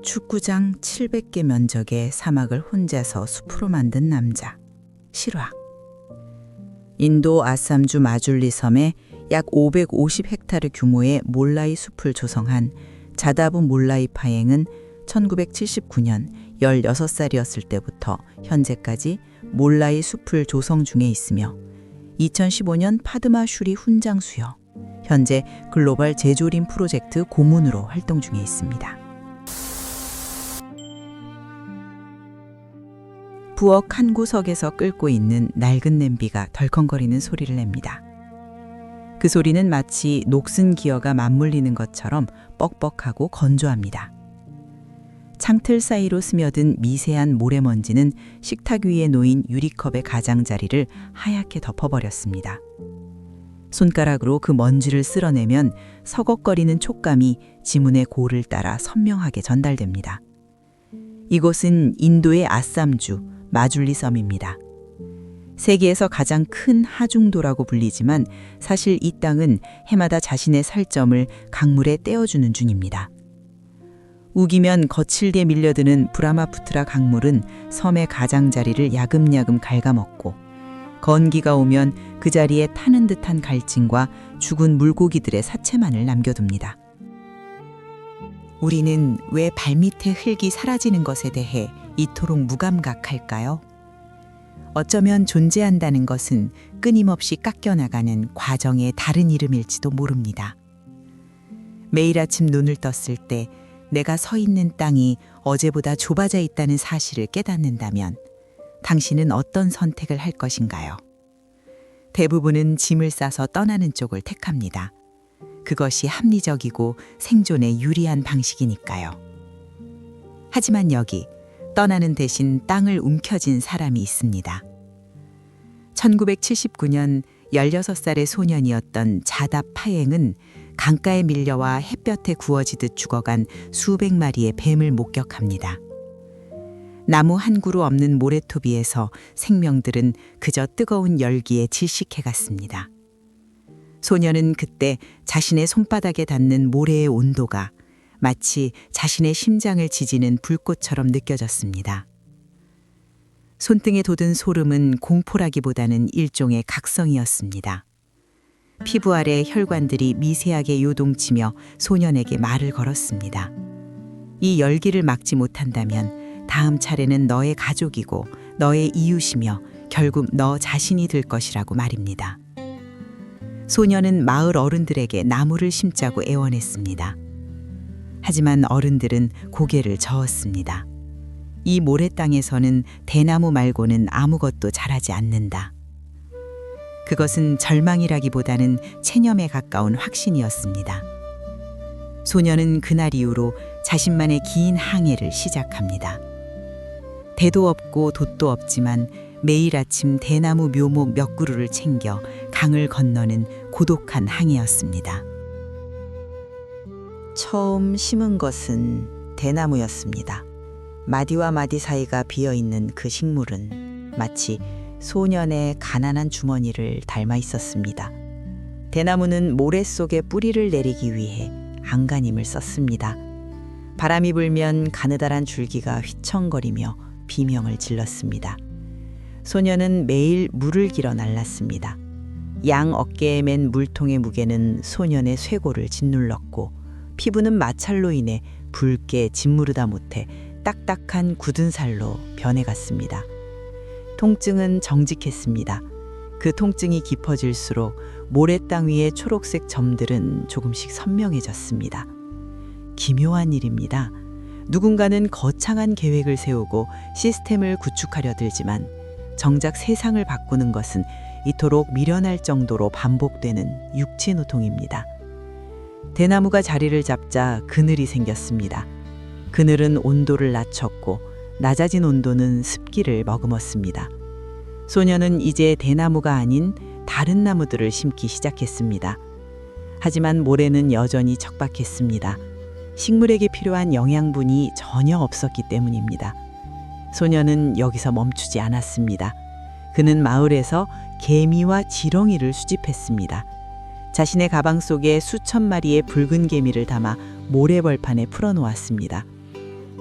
축구장 700개 면적의 사막을 혼자서 숲으로 만든 남자. 실화. 인도 아삼주 마줄리 섬에 약 550헥타르 규모의 몰라이 숲을 조성한 자다부 몰라이 파행은 1979년 16살이었을 때부터 현재까지 몰라이 숲을 조성 중에 있으며 2015년 파드마 슈리 훈장 수여, 현재 글로벌 제조림 프로젝트 고문으로 활동 중에 있습니다. 부엌 한 구석에서 끓고 있는 낡은 냄비가 덜컹거리는 소리를 냅니다. 그 소리는 마치 녹슨 기어가 맞물리는 것처럼 뻑뻑하고 건조합니다. 창틀 사이로 스며든 미세한 모래먼지는 식탁 위에 놓인 유리컵의 가장자리를 하얗게 덮어버렸습니다. 손가락으로 그 먼지를 쓸어내면 서걱거리는 촉감이 지문의 고를 따라 선명하게 전달됩니다. 이곳은 인도의 아삼주 마줄리 섬입니다. 세계에서 가장 큰 하중도라고 불리지만 사실 이 땅은 해마다 자신의 살점을 강물에 떼어주는 중입니다. 우기면 거칠게 밀려드는 브라마푸트라 강물은 섬의 가장자리를 야금야금 갉아먹고, 건기가 오면 그 자리에 타는 듯한 갈증과 죽은 물고기들의 사체만을 남겨둡니다. 우리는 왜 발밑의 흙이 사라지는 것에 대해 이토록 무감각할까요? 어쩌면 존재한다는 것은 끊임없이 깎여나가는 과정의 다른 이름일지도 모릅니다. 매일 아침 눈을 떴을 때 내가 서 있는 땅이 어제보다 좁아져 있다는 사실을 깨닫는다면 당신은 어떤 선택을 할 것인가요? 대부분은 짐을 싸서 떠나는 쪽을 택합니다. 그것이 합리적이고 생존에 유리한 방식이니까요. 하지만 여기 떠나는 대신 땅을 움켜쥔 사람이 있습니다. 1979년 16살의 소년이었던 자답 파행은 강가에 밀려와 햇볕에 구워지듯 죽어간 수백 마리의 뱀을 목격합니다. 나무 한 그루 없는 모래토비에서 생명들은 그저 뜨거운 열기에 질식해갔습니다. 소년은 그때 자신의 손바닥에 닿는 모래의 온도가 마치 자신의 심장을 지지는 불꽃처럼 느껴졌습니다. 손등에 돋은 소름은 공포라기보다는 일종의 각성이었습니다. 피부 아래 혈관들이 미세하게 요동치며 소년에게 말을 걸었습니다. 이 열기를 막지 못한다면 다음 차례는 너의 가족이고 너의 이웃이며 결국 너 자신이 될 것이라고 말입니다. 소년은 마을 어른들에게 나무를 심자고 애원했습니다. 하지만 어른들은 고개를 저었습니다. 이 모래 땅에서는 대나무 말고는 아무것도 자라지 않는다. 그것은 절망이라기보다는 체념에 가까운 확신이었습니다. 소년은 그날 이후로 자신만의 긴 항해를 시작합니다. 대도 없고 돛도 없지만 매일 아침 대나무 묘목 몇 그루를 챙겨 강을 건너는 고독한 항해였습니다. 처음 심은 것은 대나무였습니다. 마디와 마디 사이가 비어있는 그 식물은 마치 소년의 가난한 주머니를 닮아 있었습니다. 대나무는 모래 속에 뿌리를 내리기 위해 안간힘을 썼습니다. 바람이 불면 가느다란 줄기가 휘청거리며 비명을 질렀습니다. 소년은 매일 물을 길어 날랐습니다. 양 어깨에 맨 물통의 무게는 소년의 쇄골을 짓눌렀고 피부는 마찰로 인해 붉게 짓무르다 못해 딱딱한 굳은 살로 변해갔습니다. 통증은 정직했습니다. 그 통증이 깊어질수록 모래 땅 위의 초록색 점들은 조금씩 선명해졌습니다. 기묘한 일입니다. 누군가는 거창한 계획을 세우고 시스템을 구축하려 들지만 정작 세상을 바꾸는 것은 이토록 미련할 정도로 반복되는 육체노동입니다. 대나무가 자리를 잡자 그늘이 생겼습니다. 그늘은 온도를 낮췄고 낮아진 온도는 습기를 머금었습니다. 소년은 이제 대나무가 아닌 다른 나무들을 심기 시작했습니다. 하지만 모래는 여전히 척박했습니다. 식물에게 필요한 영양분이 전혀 없었기 때문입니다. 소년은 여기서 멈추지 않았습니다. 그는 마을에서 개미와 지렁이를 수집했습니다. 자신의 가방 속에 수천 마리의 붉은 개미를 담아 모래벌판에 풀어놓았습니다.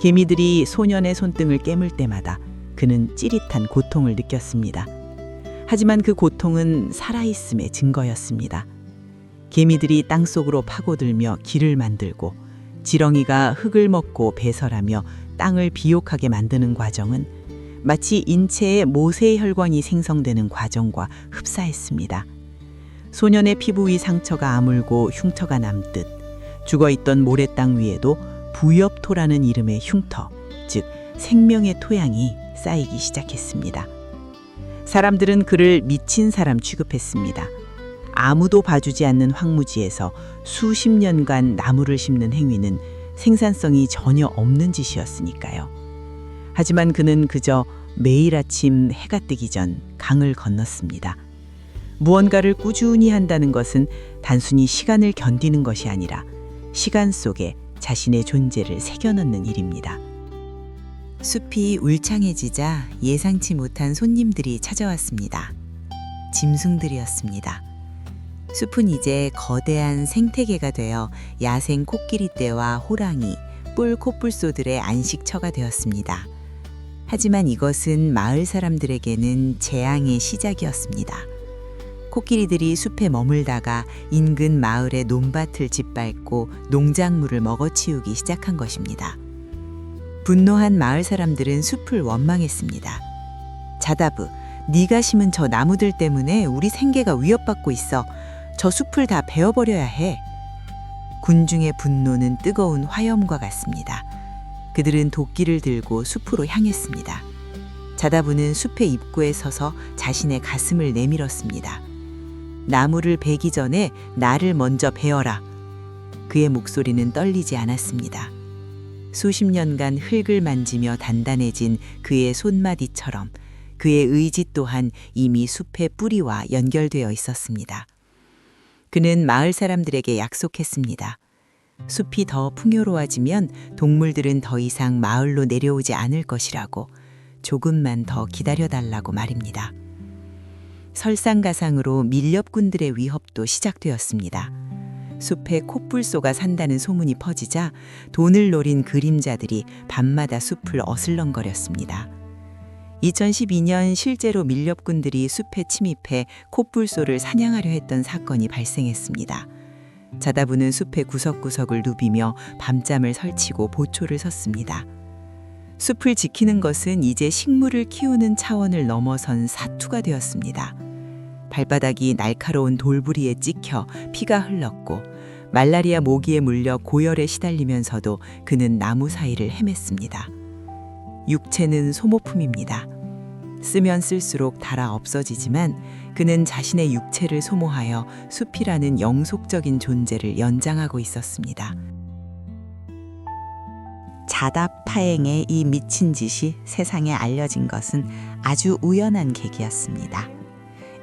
개미들이 소년의 손등을 깨물 때마다 그는 찌릿한 고통을 느꼈습니다. 하지만 그 고통은 살아있음의 증거였습니다. 개미들이 땅속으로 파고들며 길을 만들고 지렁이가 흙을 먹고 배설하며 땅을 비옥하게 만드는 과정은 마치 인체의 모세의 혈관이 생성되는 과정과 흡사했습니다. 소년의 피부 위 상처가 아물고 흉터가 남듯 죽어있던 모래땅 위에도 부엽토라는 이름의 흉터, 즉 생명의 토양이 쌓이기 시작했습니다. 사람들은 그를 미친 사람 취급했습니다. 아무도 봐주지 않는 황무지에서 수십 년간 나무를 심는 행위는 생산성이 전혀 없는 짓이었으니까요. 하지만 그는 그저 매일 아침 해가 뜨기 전 강을 건넜습니다. 무언가를 꾸준히 한다는 것은 단순히 시간을 견디는 것이 아니라 시간 속에 자신의 존재를 새겨넣는 일입니다. 숲이 울창해지자 예상치 못한 손님들이 찾아왔습니다. 짐승들이었습니다. 숲은 이제 거대한 생태계가 되어 야생 코끼리떼와 호랑이, 뿔 코뿔소들의 안식처가 되었습니다. 하지만 이것은 마을 사람들에게는 재앙의 시작이었습니다. 코끼리들이 숲에 머물다가 인근 마을의 논밭을 짓밟고 농작물을 먹어치우기 시작한 것입니다. 분노한 마을 사람들은 숲을 원망했습니다. 자다브, 네가 심은 저 나무들 때문에 우리 생계가 위협받고 있어. 저 숲을 다 베어버려야 해. 군중의 분노는 뜨거운 화염과 같습니다. 그들은 도끼를 들고 숲으로 향했습니다. 자다부는 숲의 입구에 서서 자신의 가슴을 내밀었습니다. 나무를 베기 전에 나를 먼저 베어라. 그의 목소리는 떨리지 않았습니다. 수십 년간 흙을 만지며 단단해진 그의 손마디처럼 그의 의지 또한 이미 숲의 뿌리와 연결되어 있었습니다. 그는 마을 사람들에게 약속했습니다. 숲이 더 풍요로워지면 동물들은 더 이상 마을로 내려오지 않을 것이라고, 조금만 더 기다려달라고 말입니다. 설상가상으로 밀렵꾼들의 위협도 시작되었습니다. 숲에 코뿔소가 산다는 소문이 퍼지자 돈을 노린 그림자들이 밤마다 숲을 어슬렁거렸습니다. 2012년 실제로 밀렵꾼들이 숲에 침입해 코뿔소를 사냥하려 했던 사건이 발생했습니다. 자다부는 숲의 구석구석을 누비며 밤잠을 설치고 보초를 섰습니다. 숲을 지키는 것은 이제 식물을 키우는 차원을 넘어선 사투가 되었습니다. 발바닥이 날카로운 돌부리에 찍혀 피가 흘렀고 말라리아 모기에 물려 고열에 시달리면서도 그는 나무 사이를 헤맸습니다. 육체는 소모품입니다. 쓰면 쓸수록 닳아 없어지지만 그는 자신의 육체를 소모하여 숲이라는 영속적인 존재를 연장하고 있었습니다. 자답 파행의 이 미친 짓이 세상에 알려진 것은 아주 우연한 계기였습니다.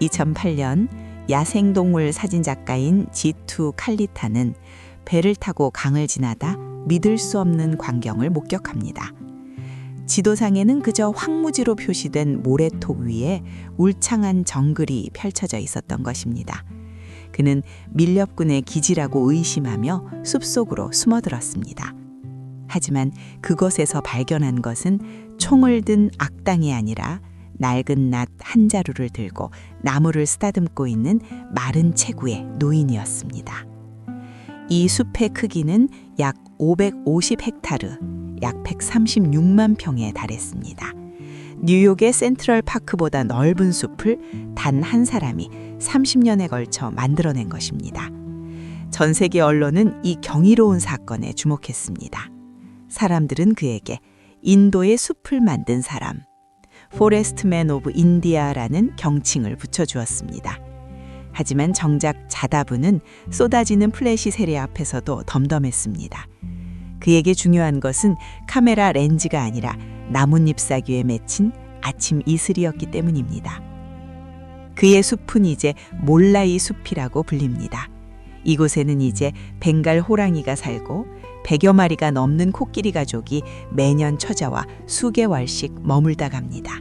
2008년 야생동물 사진작가인 지투 칼리타는 배를 타고 강을 지나다 믿을 수 없는 광경을 목격합니다. 지도상에는 그저 황무지로 표시된 모래톱 위에 울창한 정글이 펼쳐져 있었던 것입니다. 그는 밀렵꾼의 기지라고 의심하며 숲속으로 숨어들었습니다. 하지만 그것에서 발견한 것은 총을 든 악당이 아니라 낡은 낫 한 자루를 들고 나무를 쓰다듬고 있는 마른 체구의 노인이었습니다. 이 숲의 크기는 약 550헥타르, 약 136만 평에 달했습니다. 뉴욕의 센트럴 파크보다 넓은 숲을 단 한 사람이 30년에 걸쳐 만들어낸 것입니다. 전 세계 언론은 이 경이로운 사건에 주목했습니다. 사람들은 그에게 인도의 숲을 만든 사람, 포레스트맨 오브 인디아라는 경칭을 붙여주었습니다. 하지만 정작 자다부는 쏟아지는 플래시 세례 앞에서도 덤덤했습니다. 그에게 중요한 것은 카메라 렌즈가 아니라 나뭇잎 사귀에 맺힌 아침 이슬이었기 때문입니다. 그의 숲은 이제 몰라이 숲이라고 불립니다. 이곳에는 이제 벵갈 호랑이가 살고 100여 마리가 넘는 코끼리 가족이 매년 찾아와 수개월씩 머물다 갑니다.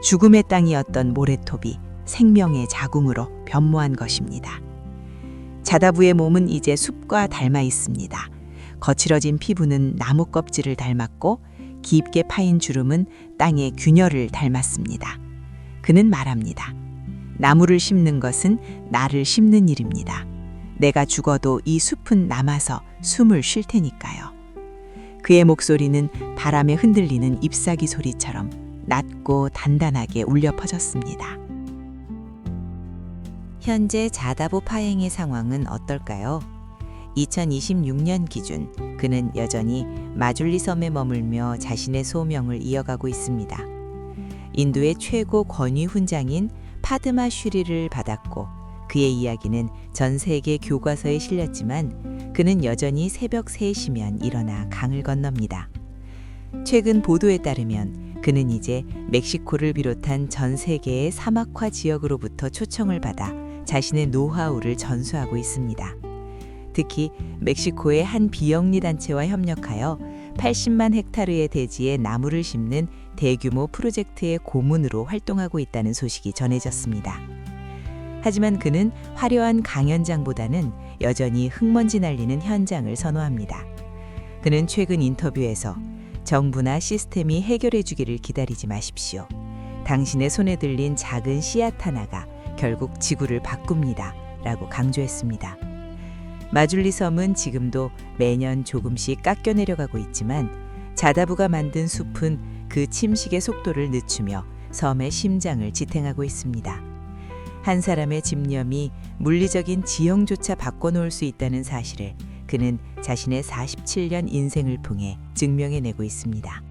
죽음의 땅이었던 모래톱이 생명의 자궁으로 변모한 것입니다. 자다부의 몸은 이제 숲과 닮아 있습니다. 거칠어진 피부는 나무 껍질을 닮았고 깊게 파인 주름은 땅의 균열을 닮았습니다. 그는 말합니다. 나무를 심는 것은 나를 심는 일입니다. 내가 죽어도 이 숲은 남아서 숨을 쉴 테니까요. 그의 목소리는 바람에 흔들리는 잎사귀 소리처럼 낮고 단단하게 울려 퍼졌습니다. 현재 자다보 파행의 상황은 어떨까요? 2026년 기준 그는 여전히 마줄리 섬에 머물며 자신의 소명을 이어가고 있습니다. 인도의 최고 권위 훈장인 파드마 슈리를 받았고 그의 이야기는 전 세계 교과서에 실렸지만 그는 여전히 새벽 3시면 일어나 강을 건넙니다. 최근 보도에 따르면 그는 이제 멕시코를 비롯한 전 세계의 사막화 지역으로부터 초청을 받아 자신의 노하우를 전수하고 있습니다. 특히 멕시코의 한 비영리 단체와 협력하여 80만 헥타르의 대지에 나무를 심는 대규모 프로젝트의 고문으로 활동하고 있다는 소식이 전해졌습니다. 하지만 그는 화려한 강연장보다는 여전히 흙먼지 날리는 현장을 선호합니다. 그는 최근 인터뷰에서 정부나 시스템이 해결해 주기를 기다리지 마십시오. 당신의 손에 들린 작은 씨앗 하나가 결국 지구를 바꿉니다. 라고 강조했습니다. 마줄리 섬은 지금도 매년 조금씩 깎여 내려가고 있지만 자다부가 만든 숲은 그 침식의 속도를 늦추며 섬의 심장을 지탱하고 있습니다. 한 사람의 집념이 물리적인 지형조차 바꿔놓을 수 있다는 사실을 그는 자신의 47년 인생을 통해 증명해내고 있습니다.